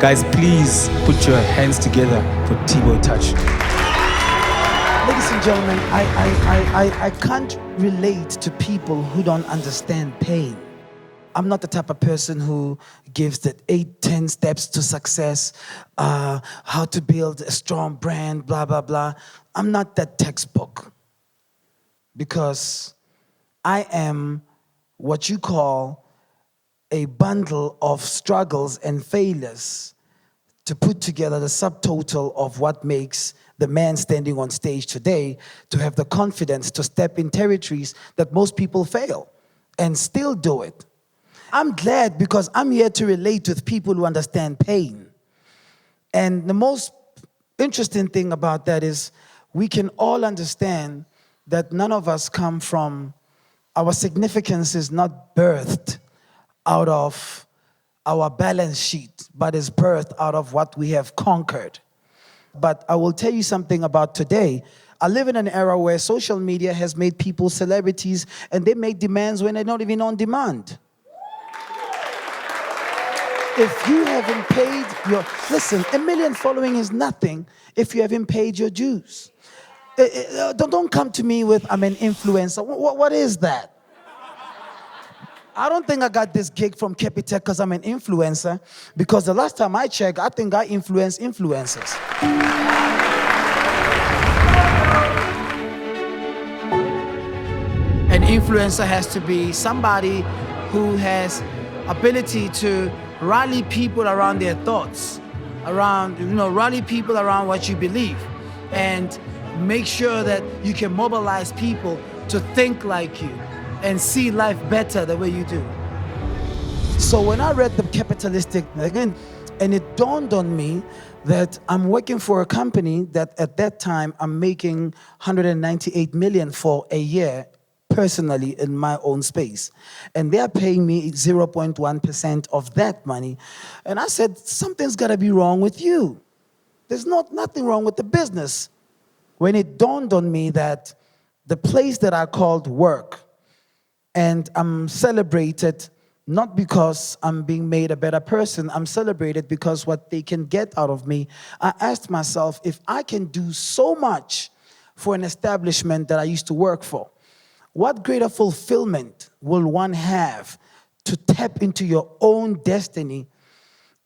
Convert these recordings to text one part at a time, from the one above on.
Guys, please put your hands together for Tbo Touch. Ladies and gentlemen, I can't relate to people who don't understand pain. I'm not the type of person who gives the 8-10 steps to success, how to build a strong brand, blah, blah, blah. I'm not that textbook, because I am what you call a bundle of struggles and failures to put together the subtotal of what makes the man standing on stage today to have the confidence to step in territories that most people fail and still do it. I'm glad, because I'm here to relate with people who understand pain. And the most interesting thing about that is we can all understand that none of us come from, our significance is not birthed out of our balance sheet, but is birthed out of what we have conquered. But I will tell you something about today. I live in an era where social media has made people celebrities, and they make demands when they're not even on demand. If you haven't paid your, listen, 1 million following is nothing if you haven't paid your dues. Don't come to me with, I'm an influencer. What is that? I don't think I got this gig from Capitec because I'm an influencer, because the last time I checked, I think I influence influencers. An influencer has to be somebody who has ability to rally people around their thoughts, around, rally people around what you believe, and make sure that you can mobilize people to think like you and see life better the way you do. So when I read The Capitalistic, again, and it dawned on me that I'm working for a company that at that time I'm making 198 million for a year personally in my own space. And they're paying me 0.1% of that money. And I said, something's gotta be wrong with you. There's nothing wrong with the business. When it dawned on me that the place that I called work, and I'm celebrated not because I'm being made a better person, I'm celebrated because what they can get out of me. I asked myself, if I can do so much for an establishment that I used to work for, what greater fulfillment will one have to tap into your own destiny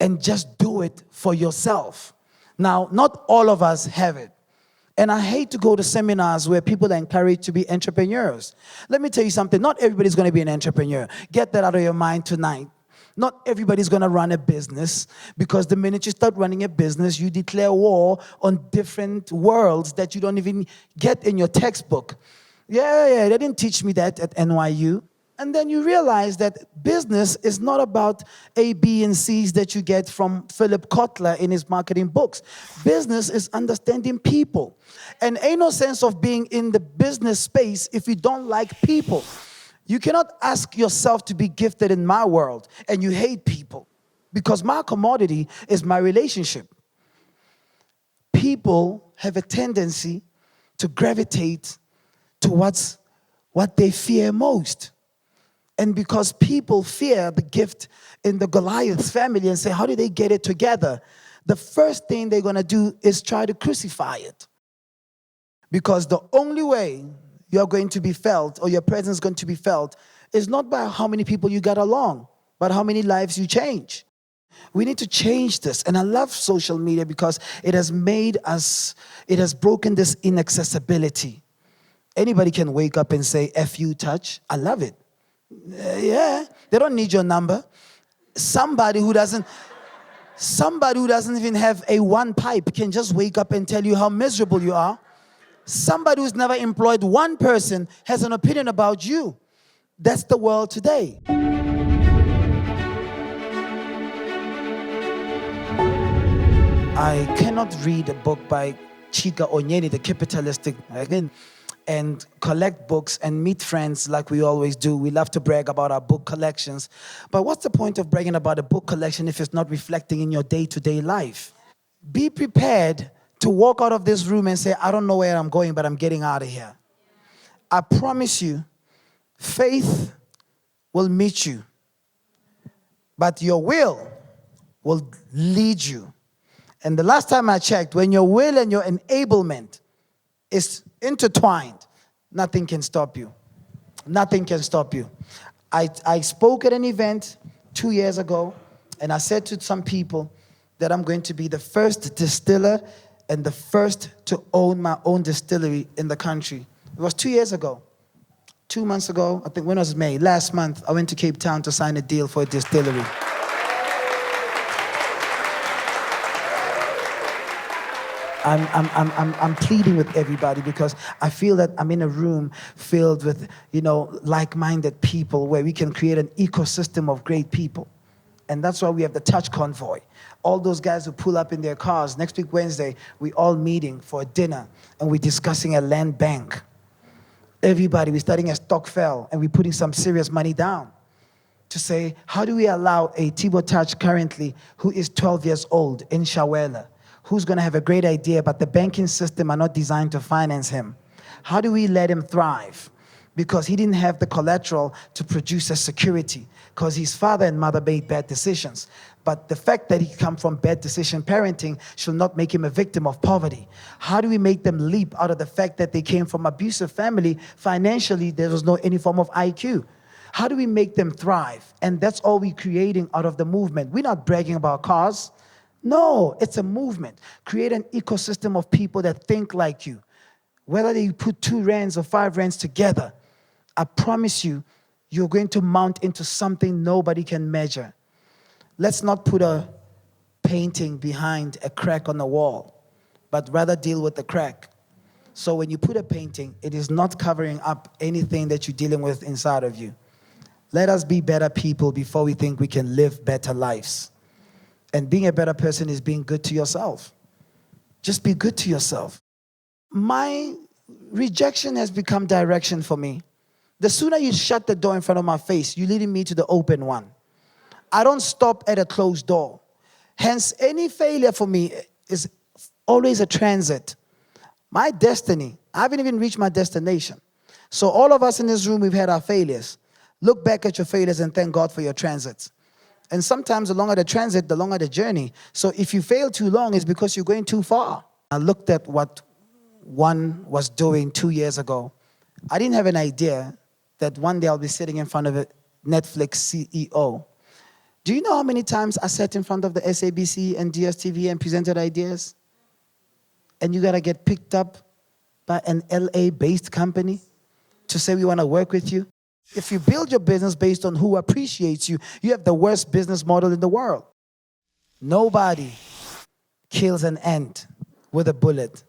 and just do it for yourself? Now, not all of us have it. And I hate to go to seminars where people are encouraged to be entrepreneurs. Let me tell you something, not everybody's going to be an entrepreneur. Get that out of your mind tonight. Not everybody's going to run a business, because the minute you start running a business, you declare war on different worlds that you don't even get in your textbook. Yeah, they didn't teach me that at NYU. And then you realize that business is not about A, B, and C's that you get from Philip Kotler in his marketing books. Business is understanding people. And ain't no sense of being in the business space if you don't like people. You cannot ask yourself to be gifted in my world and you hate people, because my commodity is my relationship. People have a tendency to gravitate towards what they fear most. And because people fear the gift in the Goliath's family and say, how did they get it together? The first thing they're going to do is try to crucify it. Because the only way you're going to be felt, or your presence is going to be felt, is not by how many people you got along, but how many lives you change. We need to change this. And I love social media because it has made us, it has broken this inaccessibility. Anybody can wake up and say, F you, touch. I love it. Yeah, they don't need your number. Somebody who doesn't even have a one pipe can just wake up and tell you how miserable you are. Somebody who's never employed one person has an opinion about you. That's the world today. I cannot read a book by Chika Onyeni, The Capitalistic, again, and collect books and meet friends like we always do. We love to brag about our book collections. But what's the point of bragging about a book collection if it's not reflecting in your day-to-day life? Be prepared to walk out of this room and say, I don't know where I'm going, but I'm getting out of here. I promise you, faith will meet you, but your will will lead you. And the last time I checked, when your will and your enablement is intertwined, nothing can stop you. Nothing can stop you. I spoke at an event 2 years ago, and I said to some people that I'm going to be the first distiller and the first to own my own distillery in the country. It was 2 years ago. 2 months ago, I think when was May? Last month, I went to Cape Town to sign a deal for a distillery. I'm pleading with everybody because I feel that I'm in a room filled with, like-minded people where we can create an ecosystem of great people. And that's why we have the Touch Convoy. All those guys who pull up in their cars. Next week, Wednesday, we all meeting for a dinner and we're discussing a land bank. Everybody, we're starting a Stockfell and we're putting some serious money down to say, how do we allow a Tbo Touch currently who is 12 years old in Shawela, who's going to have a great idea, but the banking system are not designed to finance him? How do we let him thrive? Because he didn't have the collateral to produce a security, because his father and mother made bad decisions. But the fact that he come from bad decision parenting should not make him a victim of poverty. How do we make them leap out of the fact that they came from abusive family? Financially, there was no any form of IQ. How do we make them thrive? And that's all we're creating out of the movement. We're not bragging about cars. No, it's a movement. Create an ecosystem of people that think like you. Whether they put 2 rands or 5 rands together, I promise you, you're going to mount into something nobody can measure. Let's not put a painting behind a crack on the wall, but rather deal with the crack. So when you put a painting, it is not covering up anything that you're dealing with inside of you. Let us be better people before we think we can live better lives. And being a better person is being good to yourself. Just be good to yourself. My rejection has become direction for me. The sooner you shut the door in front of my face, you're leading me to the open one. I don't stop at a closed door. Hence, any failure for me is always a transit. My destiny, I haven't even reached my destination. So all of us in this room, we've had our failures. Look back at your failures and thank God for your transits. And sometimes the longer the transit, the longer the journey. So if you fail too long, it's because you're going too far. I looked at what one was doing 2 years ago. I didn't have an idea that one day I'll be sitting in front of a Netflix CEO. Do you know how many times I sat in front of the SABC and DSTV and presented ideas? And you got to get picked up by an LA-based company to say we want to work with you. If you build your business based on who appreciates you, you have the worst business model in the world. Nobody kills an ant with a bullet.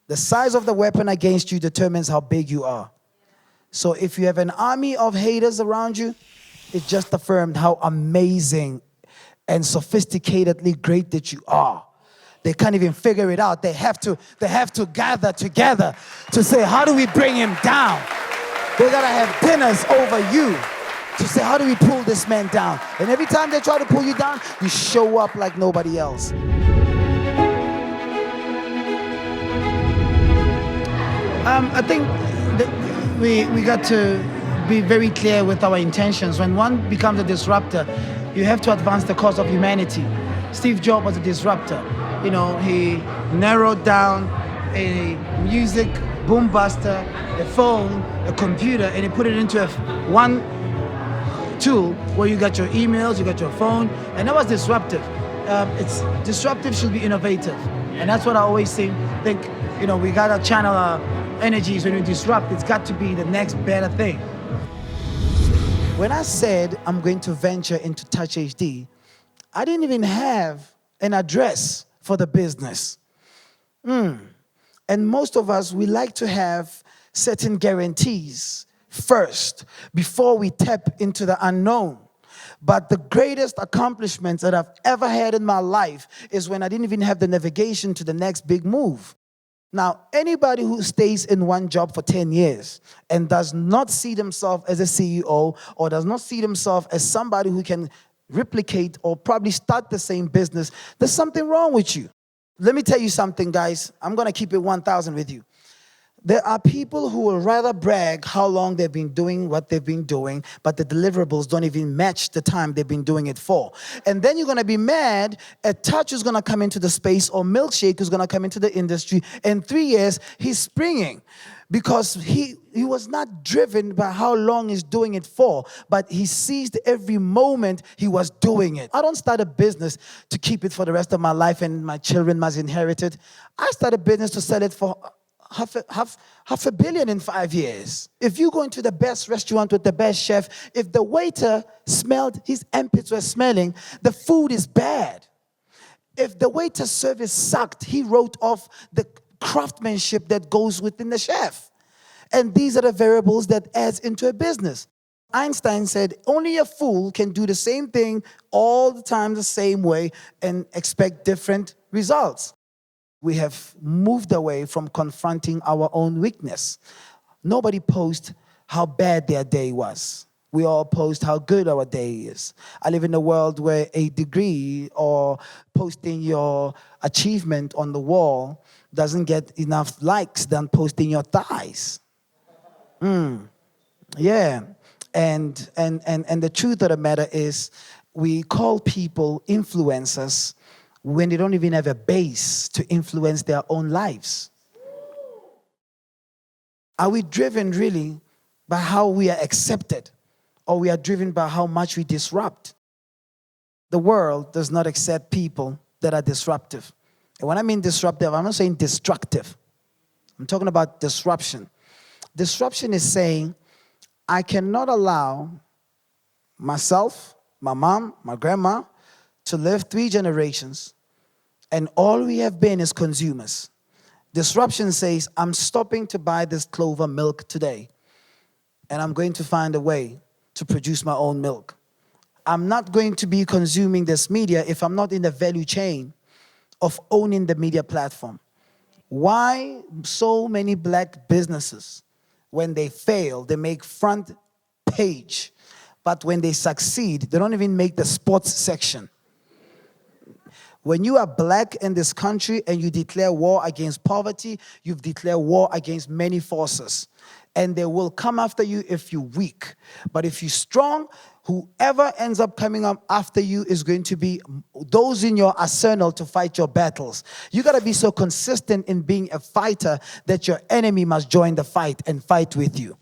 The size of the weapon against you determines how big you are. So if you have an army of haters around you, it just affirmed how amazing and sophisticatedly great that you are. They can't even figure it out. They have to gather together to say, how do we bring him down? They gotta have dinners over you to say, how do we pull this man down? And every time they try to pull you down, you show up like nobody else. I think that we got to be very clear with our intentions. When one becomes a disruptor, you have to advance the cause of humanity. Steve Jobs was a disruptor. You know, he narrowed down a music boom buster, a phone, a computer, and he put it into one tool where you got your emails, you got your phone, and that was disruptive. It's disruptive should be innovative, and that's what I always think. You know, we gotta channel our energies when we disrupt. It's got to be the next better thing. When I said I'm going to venture into Touch HD, I didn't even have an address for the business. And most of us, we like to have certain guarantees first before we tap into the unknown. But the greatest accomplishments that I've ever had in my life is when I didn't even have the navigation to the next big move. Now, anybody who stays in one job for 10 years and does not see themselves as a CEO or does not see themselves as somebody who can replicate or probably start the same business, there's something wrong with you. Let me tell you something, guys. I'm going to keep it 1,000 with you. There are people who will rather brag how long they've been doing what they've been doing, but the deliverables don't even match the time they've been doing it for. And then you're going to be mad at Touch who's going to come into the space, or Milkshake who's going to come into the industry. In 3 years, he's springing because he was not driven by how long he's doing it for, but he seized every moment he was doing it. I don't start a business to keep it for the rest of my life and my children must inherit it. I start a business to sell it for half a billion in 5 years. If you go into the best restaurant with the best chef, if the waiter smelled, his armpits were smelling, the food is bad. If the waiter's service sucked, he wrote off the craftsmanship that goes within the chef. And these are the variables that adds into a business. Einstein said, only a fool can do the same thing all the time the same way and expect different results. We have moved away from confronting our own weakness. Nobody posts how bad their day was. We all post how good our day is. I live in a world where a degree or posting your achievement on the wall doesn't get enough likes than posting your thighs. Yeah. And the truth of the matter is, we call people influencers when they don't even have a base to influence their own lives. Are we driven really by how we are accepted, or we are driven by how much we disrupt? The world does not accept people that are disruptive. And when I mean disruptive, I'm not saying destructive. I'm talking about disruption. Disruption is saying, I cannot allow myself, my mom, my grandma, to live 3 generations, and all we have been is consumers. Disruption says, I'm stopping to buy this clover milk today, and I'm going to find a way to produce my own milk. I'm not going to be consuming this media if I'm not in the value chain of owning the media platform. Why so many black businesses, when they fail, they make front page, but when they succeed, they don't even make the sports section? When you are black in this country and you declare war against poverty, you've declared war against many forces. And they will come after you if you're weak. But if you're strong, whoever ends up coming up after you is going to be those in your arsenal to fight your battles. You got to be so consistent in being a fighter that your enemy must join the fight and fight with you.